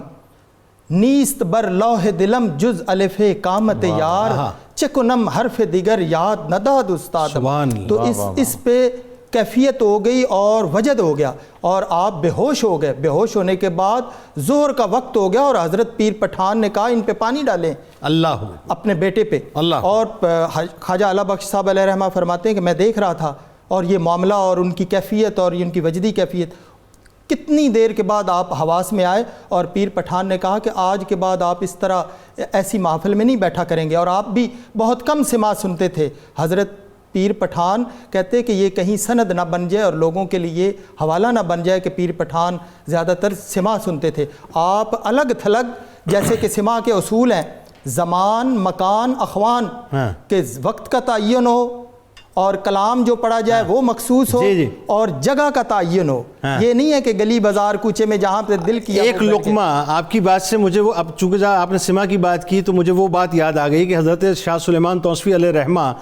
نیست بر لوح دلم جز الف کامت یار چکنم حرف دیگر یاد نداد استادم. تو اس پہ کیفیت ہو گئی اور وجد ہو گیا اور آپ بے ہوش ہو گئے. بے ہوش ہونے کے بعد ظہر کا وقت ہو گیا اور حضرت پیر پٹھان نے کہا ان پہ پانی ڈالیں اللہ اپنے بیٹے پہ. اور خواجہ اللہ بخش صاحب علیہ رحمہ فرماتے ہیں کہ میں دیکھ رہا تھا اور یہ معاملہ اور ان کی کیفیت اور ان کی وجدی کیفیت. کتنی دیر کے بعد آپ حواس میں آئے اور پیر پٹھان نے کہا کہ آج کے بعد آپ اس طرح ایسی محفل میں نہیں بیٹھا کریں گے. اور آپ بھی بہت کم سماعت سنتے تھے. حضرت پیر پٹھان کہتے کہ یہ کہیں سند نہ بن جائے اور لوگوں کے لیے حوالہ نہ بن جائے کہ پیر پٹھان زیادہ تر سماع سنتے تھے. آپ الگ تھلگ جیسے کہ سماع کے اصول ہیں، زمان مکان اخوان، کہ وقت کا تعین ہو اور کلام جو پڑھا جائے وہ مخصوص ہو اور جگہ کا تعین ہو. یہ نہیں ہے کہ گلی بازار کوچے میں جہاں پہ دل کیا. ایک لقمہ آپ کی بات سے مجھے وہ، اب چونکہ آپ نے سما کی بات کی تو مجھے وہ بات یاد آ گئی کہ حضرت شاہ سلیمان توسوی علیہ رحمہ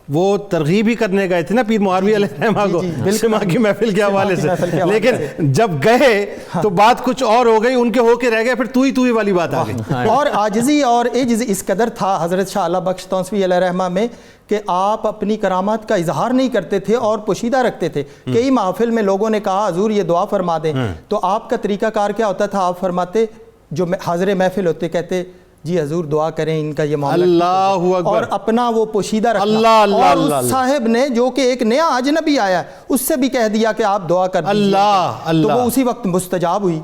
وہ ترغیب ہی کرنے گئے تھے نا پیر مہاروی علیہ رحمہ کو سما کی محفل کے حوالے سے، لیکن جب گئے تو بات کچھ اور ہو گئی، ان کے ہو کے رہ گئے، پھر تو ہی والی بات آ گئی. اور عاجزی اور عجز اس قدر تھا حضرت شاہ اللہ بخش توسوی علیہ رحمہ میں کہ آپ اپنی کرامات کا اظہار نہیں کرتے تھے اور پوشیدہ رکھتے تھے. کئی محفل میں لوگوں نے کہا حضور یہ دعا فرما دیں، تو آپ کا طریقہ کار کیا ہوتا تھا؟ آپ فرماتے، جو حاضر محفل ہوتے کہتے جی حضور دعا کریں ان کا یہ معاملہ، اللہ اکبر، اور اپنا وہ پوشیدہ رکھنا. اللہ اور اس صاحب نے جو کہ ایک نیا اجنبی آیا ہے اس سے بھی کہہ دیا کہ آپ دعا کر دیجیے، تو وہ اسی وقت مستجاب ہوئی.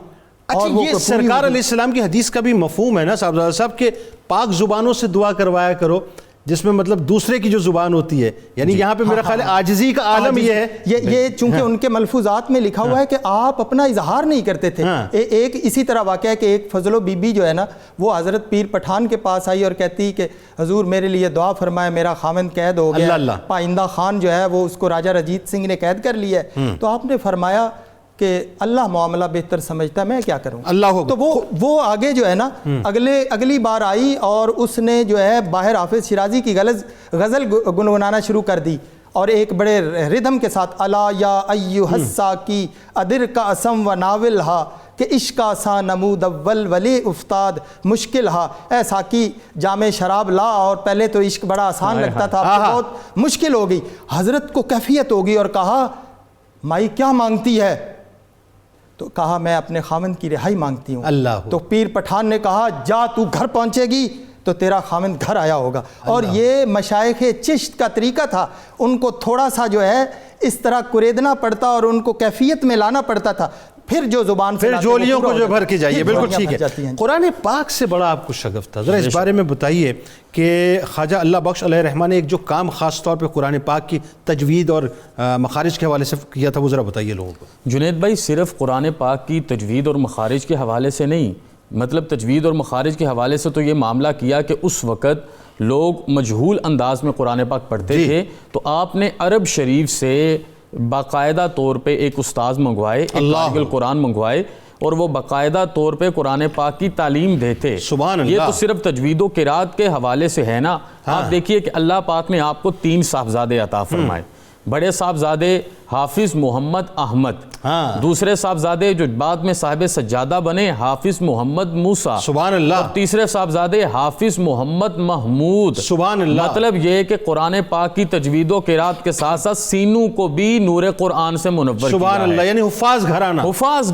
اچھا یہ سرکار علیہ السلام کی حدیث کا بھی مفہوم ہے نا صاحبزادہ صاحب کہ پاک زبانوں سے دعا کروایا کرو، جس میں مطلب دوسرے کی جو زبان ہوتی ہے، یعنی یہاں پہ میرا خیال ہے عاجزی کا عالم یہ ہے. یہ چونکہ ان کے ملفوظات میں لکھا ہوا ہے کہ آپ اپنا اظہار نہیں کرتے تھے. ایک اسی طرح واقعہ ہے کہ ایک فضل و بی بی جو ہے نا وہ حضرت پیر پٹھان کے پاس آئی اور کہتی کہ حضور میرے لیے دعا فرمائے، میرا خاوند قید ہو گیا، پائندہ خان جو ہے وہ اس کو راجہ رجیت سنگھ نے قید کر لیا ہے. تو آپ نے فرمایا کہ اللہ معاملہ بہتر سمجھتا ہے، میں کیا کروں. تو وہ آگے جو ہے نا اگلی بار آئی اور اس نے جو ہے باہر حافظ شیرازی کی غزل گنگنانا شروع کر دی، اور ایک بڑے ردھم کے ساتھ الا یا ایھا الساقی ادر کا اسم و ناول ہا کہ عشق آساں نمود اول ولی افتاد مشکل ہا. اے ساقی جام شراب لا، اور پہلے تو عشق بڑا آسان لگتا تھا، بہت مشکل ہو گئی. حضرت کو کیفیت ہو گئی اور کہا مائی کیا مانگتی ہے؟ تو کہا میں اپنے خاوند کی رہائی مانگتی ہوں. تو پیر پٹھان نے کہا جا تو گھر پہنچے گی تو تیرا خاوند گھر آیا ہوگا. اور یہ مشائخ چشت کا طریقہ تھا، ان کو تھوڑا سا جو ہے اس طرح کریدنا پڑتا اور ان کو کیفیت میں لانا پڑتا تھا، پھر جو زبان پھر جولیوں کو جو بھر کے جائیے. بالکل ٹھیک ہے. قرآن پاک سے بڑا آپ کو شغف تھا، ذرا اس بارے میں بتائیے کہ خواجہ اللہ بخش علیہ رحمہ نے ایک جو کام خاص طور پہ قرآن پاک کی تجوید اور مخارج کے حوالے سے کیا تھا وہ ذرا بتائیے لوگوں کو. جنید بھائی صرف قرآن پاک کی تجوید اور مخارج کے حوالے سے نہیں، مطلب تجوید اور مخارج کے حوالے سے تو یہ معاملہ کیا کہ اس وقت لوگ مجہول انداز میں قرآن پاک پڑھتے تھے، تو آپ نے عرب شریف سے باقاعدہ طور پہ ایک استاذ منگوائے، ایک قاری القرآن منگوائے، اور وہ باقاعدہ طور پہ قرآن پاک کی تعلیم دیتے. سبحان اللہ. یہ تو صرف تجوید و قرات کے حوالے سے ہے نا. آپ دیکھیے کہ اللہ پاک نے آپ کو 3 صاحبزادے عطا فرمائے. بڑے صاحبزادے حافظ محمد احمد، دوسرے صاحبزادے جو بعد میں صاحب سجادہ بنے حافظ محمد موسیٰ، سبحان اللہ، اور تیسرے صاحبزادے حافظ محمد محمود. سبحان اللہ. مطلب یہ کہ قرآن پاک کی تجوید و قرات کے ساتھ ساتھ سینوں کو بھی نور قرآن سے منور کیا ہے. سبحان اللہ، یعنی حفاظ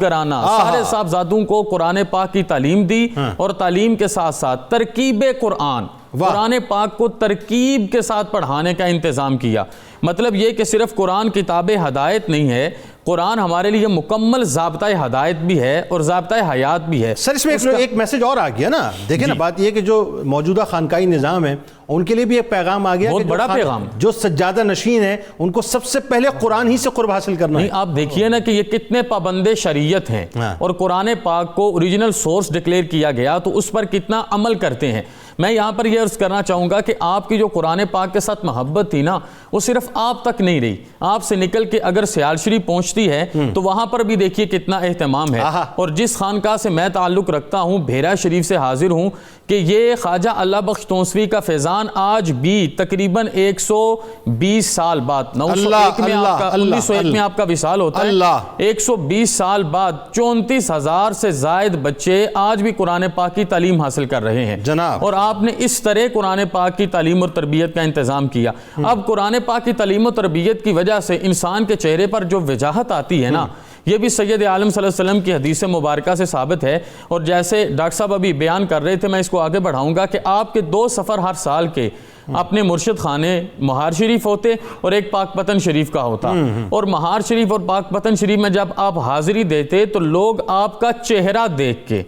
گھرانہ سارے صاحبزادوں کو قرآن پاک کی تعلیم دی، اور تعلیم کے ساتھ ساتھ ترکیب قرآن پاک کو ترکیب کے ساتھ پڑھانے کا انتظام کیا. مطلب یہ کہ صرف قرآن کتاب ہدایت نہیں ہے، قرآن ہمارے لیے مکمل ضابطۂ ہدایت بھی ہے اور ضابطۂ حیات بھی ہے. سر اس میں ایک میسج اور آ گیا نا، دیکھیں نا بات یہ کہ جو موجودہ خانقاہی نظام ہے ان کے لیے بھی ایک پیغام آ گیا، بہت بڑا پیغام. جو سجادہ نشین ہیں ان کو سب سے پہلے قرآن ہی سے قرب حاصل کرنا ہے. آپ دیکھیے نا کہ یہ کتنے پابند شریعت ہیں، اور قرآن پاک کو اوریجنل سورس ڈکلیئر کیا گیا تو اس پر کتنا عمل کرتے ہیں. میں یہاں پر یہ عرض کرنا چاہوں گا کہ آپ کی جو قرآن پاک کے ساتھ محبت تھی نا وہ صرف آپ تک نہیں رہی، آپ سے نکل کے اگر سیال شریف پہنچتی ہے تو وہاں پر بھی دیکھیے کتنا اہتمام ہے. اور جس خانقاہ سے میں تعلق رکھتا ہوں بھیرا شریف سے حاضر ہوں کہ یہ خواجہ اللہ بخش توسوی کا فیضان آج بھی تقریباً 120 سال بعد 1901 میں آپ کا وصال ہوتا ہے، 120 سال بعد 34,000 سے زائد بچے آج بھی قرآن پاک کی تعلیم حاصل کر رہے ہیں جناب. اور آپ نے اس طرح قرآن پاک کی تعلیم اور تربیت کا انتظام کیا. اب قرآن پاک کی تعلیم و تربیت کی وجہ سے انسان کے چہرے پر جو وجاہت آتی ہے نا، یہ بھی سید عالم صلی اللہ علیہ وسلم کی حدیث مبارکہ سے ثابت ہے. اور جیسے ڈاکٹر صاحب ابھی بیان کر رہے تھے، میں اس کو آگے بڑھاؤں گا کہ آپ کے 2 سفر ہر سال کے اپنے مرشد خانے مہار شریف ہوتے اور ایک پاک پتن شریف کا ہوتا. اور مہار شریف اور پاک پتن شریف میں جب آپ حاضری دیتے تو لوگ آپ کا چہرہ دیکھ کے،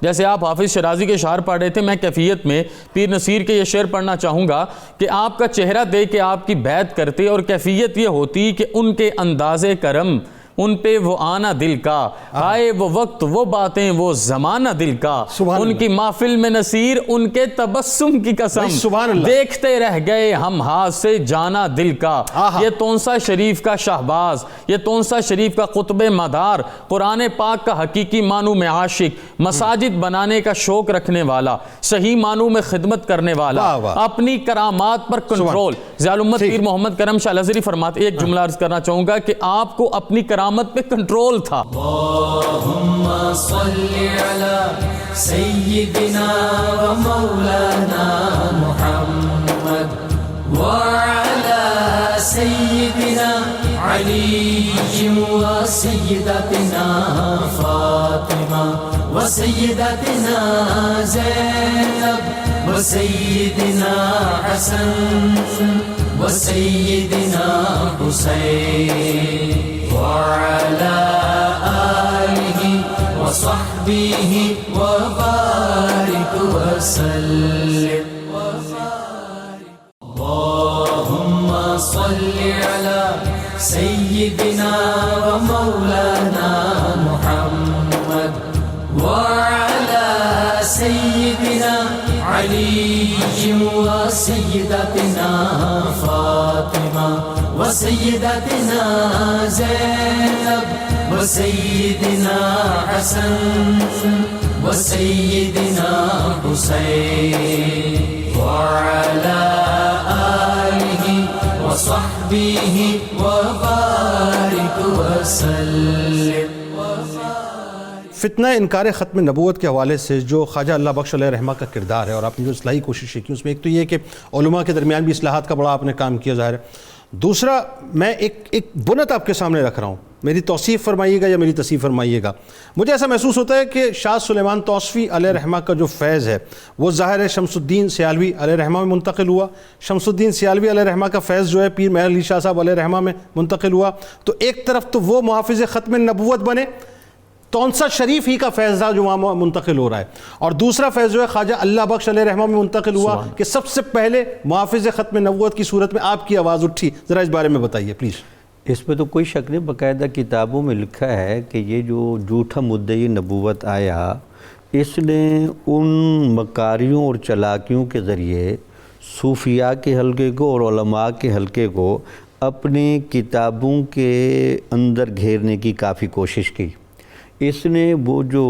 جیسے آپ حافظ شیرازی کے شعر پڑھ رہے تھے، میں کیفیت میں پیر نصیر کے یہ شعر پڑھنا چاہوں گا کہ آپ کا چہرہ دیکھ کے آپ کی بیعت کرتے، اور کیفیت یہ ہوتی کہ ان کے انداز کرم ان پہ وہ آنا دل کا، آئے وہ وقت وہ باتیں وہ زمانہ دل کا، ان کی محفل میں نصیر ان کے تبسم کی قسم، دیکھتے رہ گئے ہم ہاتھ سے جانا دل کا۔ یہ تونسا شریف کا شہباز، یہ تونسا شریف کا قطب مدار، قرآن پاک کا حقیقی معنوں میں عاشق، مساجد بنانے کا شوق رکھنے والا، صحیح معنوں میں خدمت کرنے والا، اپنی کرامات پر کنٹرول۔ ضیاء الامت پیر محمد کرم شاہ الازہری فرماتے، ایک جملہ عرض کرنا چاہوں گا کہ آپ کو اپنی کرامت پہ کنٹرول تھا۔ اللہم صلی علی سیدنا و مولانا محمد وعلی سیدنا علی و سیدتنا فاطمہ و سیدتنا زینب و سیدنا حسن و سیدنا حسین وعلى آله وصحبه وبارك وسلم۔ اللهم صل على سيدنا ومولانا محمد وعلى سيدنا علي وسيدتنا فاطمة وسيدتنا زينب وسيدنا حسن وسيدنا حسين وعلى آله وصحبه وبارك وسلم۔ فتنہ انکار ختم نبوت کے حوالے سے جو خواجہ اللہ بخش علیہ رحمہ کا کردار ہے اور آپ نے جو اصلاحی کوششیں کی، اس میں ایک تو یہ کہ علماء کے درمیان بھی اصلاحات کا بڑا آپ نے کام کیا ظاہر ہے، دوسرا میں ایک بنت آپ کے سامنے رکھ رہا ہوں، میری توصیف فرمائیے گا یا میری تصحیح فرمائیے گا۔ مجھے ایسا محسوس ہوتا ہے کہ شاہ سلیمان توسفی علیہ رحمہ کا جو فیض ہے وہ ظاہر ہے شمس الدین سیالوی علیہ رحمہ میں منتقل ہوا، شمس الدین سیالوی علیہ رحمہ کا فیض جو ہے پیر مہر علی شاہ صاحب علیہ رحمہ میں منتقل ہوا، تو ایک طرف تو وہ محافظ ختم نبوت بنے، تونسا شریف ہی کا فیض تھا جو وہاں منتقل ہو رہا ہے، اور دوسرا فیض جو ہے خواجہ اللہ بخش علیہ رحمہ میں منتقل ہوا کہ سب سے پہلے محافظ ختم نبوت کی صورت میں آپ کی آواز اٹھی، ذرا اس بارے میں بتائیے پلیز۔ اس میں تو کوئی شک نہیں، باقاعدہ کتابوں میں لکھا ہے کہ یہ جو جھوٹا مدعی نبوت آیا، اس نے ان مکاریوں اور چلاکیوں کے ذریعے صوفیاء کے حلقے کو اور علماء کے حلقے کو اپنی کتابوں کے اندر گھیرنے کی کافی کوشش کی۔ اس نے وہ جو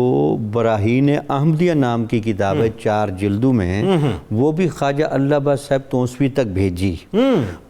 براہین احمدیہ نام کی کتاب ہے 4 جلدوں میں، وہ بھی خواجہ اللہ بخش صاحب توسفی تک بھیجی۔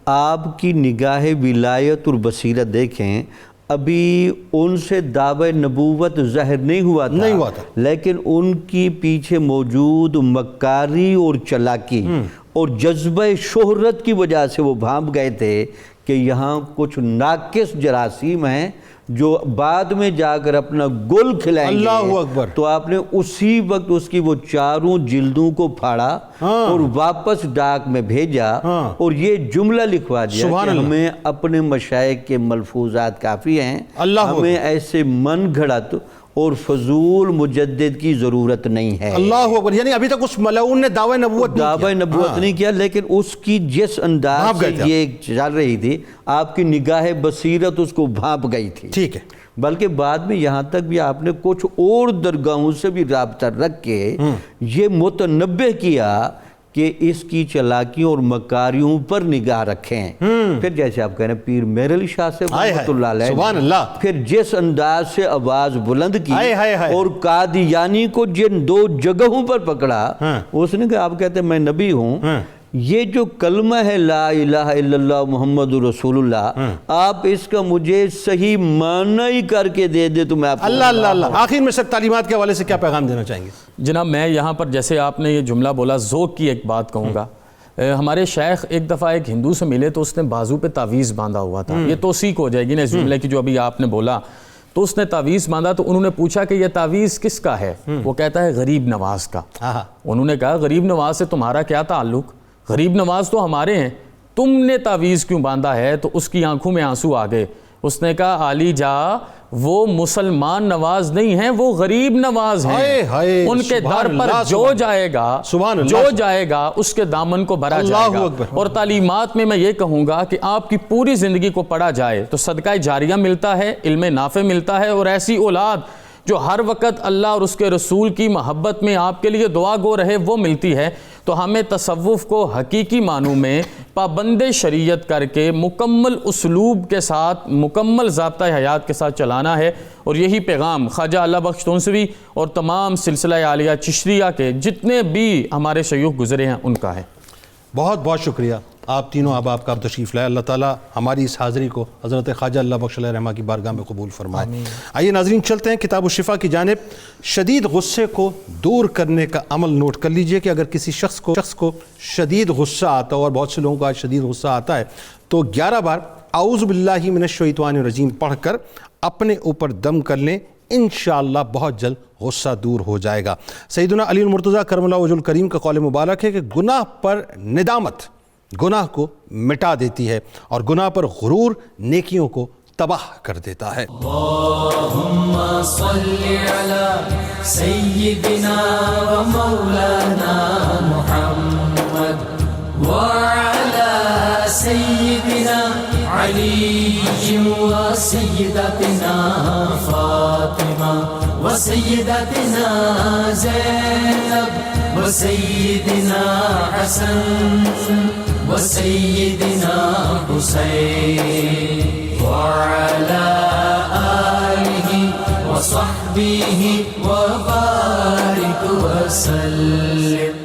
آپ کی نگاہ ولایت اور بصیرت دیکھیں، ابھی ان سے دعوی نبوت ظاہر نہیں ہوا تھا، لیکن ان کی پیچھے موجود مکاری اور چلاکی اور جذبہ شہرت کی وجہ سے وہ بھانپ گئے تھے کہ یہاں کچھ ناقص جراثیم ہیں جو بعد میں جا کر اپنا گل کھلائیں گے۔ اللہ اکبر۔ تو آپ نے اسی وقت اس کی وہ 4 جلدوں کو پھاڑا اور واپس ڈاک میں بھیجا اور یہ جملہ لکھوا دیا کہ ہمیں اپنے مشائخ کے ملفوظات کافی ہیں، ہمیں ایسے من گھڑت اور فضول مجدد کی ضرورت نہیں ہے۔ اللہ اکبر، یعنی ابھی تک اس ملعون نے دعوی نبوت نہیں کیا، لیکن اس کی جس انداز سے یہ چل رہی تھی، آپ کی نگاہ بصیرت اس کو بھانپ گئی تھی۔ ٹھیک ہے، بلکہ بعد میں یہاں تک بھی آپ نے کچھ اور درگاہوں سے بھی رابطہ رکھ کے یہ متنبہ کیا کہ اس کی چلاکیوں اور مکاریوں پر نگاہ رکھیں۔ پھر جیسے آپ کہہ رہے ہیں پیر مہر علی شاہ سے رحمۃ اللہ علیہ، سبحان اللہ، پھر جس انداز سے آواز بلند کی اور قادیانی کو جن 2 جگہوں پر پکڑا، اس نے کہا آپ کہتے ہیں میں نبی ہوں، یہ جو کلمہ ہے لا الہ الا اللہ محمد رسول اللہ، آپ اس کا مجھے صحیح معنی ہی کر کے دے دے تو میں آپ کو اللہ آخر میں سب تعلیمات کے حوالے سے کیا پیغام دینا چاہیں گے؟ جناب میں یہاں پر جیسے آپ نے یہ جملہ بولا، ذوق کی ایک بات کہوں گا۔ ہمارے شیخ ایک دفعہ ایک ہندو سے ملے تو اس نے بازو پہ تعویذ باندھا ہوا تھا، یہ توثیق ہو جائے گی نا اس جملے کی جو ابھی آپ نے بولا۔ تو اس نے تعویذ باندھا تو انہوں نے پوچھا کہ یہ تعویذ کس کا ہے؟ وہ کہتا ہے غریب نواز کا۔ انہوں نے کہا غریب نواز سے تمہارا کیا تعلق؟ غریب نواز تو ہمارے ہیں، تم نے تعویذ کیوں باندھا ہے؟ تو اس کی آنکھوں میں آنسو آ گئے۔ اس نے کہا علی جا وہ مسلمان نواز نہیں ہیں، وہ غریب نواز ہائے ہیں. ہائے، ان کے سبحان در پر اللہ، جو سبحان جائے گا، سبحان اللہ، جو جائے گا اس کے دامن کو بھرا اللہ جائے گا. اکبر. اور تعلیمات میں یہ کہوں گا کہ آپ کی پوری زندگی کو پڑھا جائے تو صدقہ جاریہ ملتا ہے، علم نافع ملتا ہے، اور ایسی اولاد جو ہر وقت اللہ اور اس کے رسول کی محبت میں آپ کے لیے دعا گو رہے وہ ملتی ہے. تو ہمیں تصوف کو حقیقی معنوں میں پابند شریعت کر کے مکمل اسلوب کے ساتھ، مکمل ضابطۂ حیات کے ساتھ چلانا ہے. اور یہی پیغام خواجہ اللہ بخش تونسوی اور تمام سلسلہ عالیہ چشتیہ کے جتنے بھی ہمارے شیوخ گزرے ہیں ان کا ہے. بہت بہت شکریہ آپ تینوں احباب کا آپ تشریف لائے. اللہ تعالیٰ ہماری اس حاضری کو حضرت خواجہ اللہ بخش علیہ رحمہ کی بارگاہ میں قبول فرمائے. آئیے ناظرین چلتے ہیں کتاب الشفا کی جانب. شدید غصے کو دور کرنے کا عمل نوٹ کر لیجئے کہ اگر کسی شخص کو شدید غصہ آتا ہو، اور بہت سے لوگوں کو آج شدید غصہ آتا ہے، تو 11 بار اعوذ باللہ من الشیطان الرجیم پڑھ کر اپنے اوپر دم کر لیں، انشاءاللہ بہت جلد غصہ دور ہو جائے گا. سیدنا علی المرتضیٰ کرم اللہ وجہ الکریم کا قول مبارک ہے کہ گناہ پر ندامت گناہ کو مٹا دیتی ہے، اور گناہ پر غرور نیکیوں کو تباہ کر دیتا ہے. اللہم صلی علی سیدنا و مولانا محمد وعلی سیدنا علی و سیدتنا فاطمہ و سیدتنا زینب و سیدنا حسن و سیدنا حسین وعلى آله وصحبه وبارك وسلم.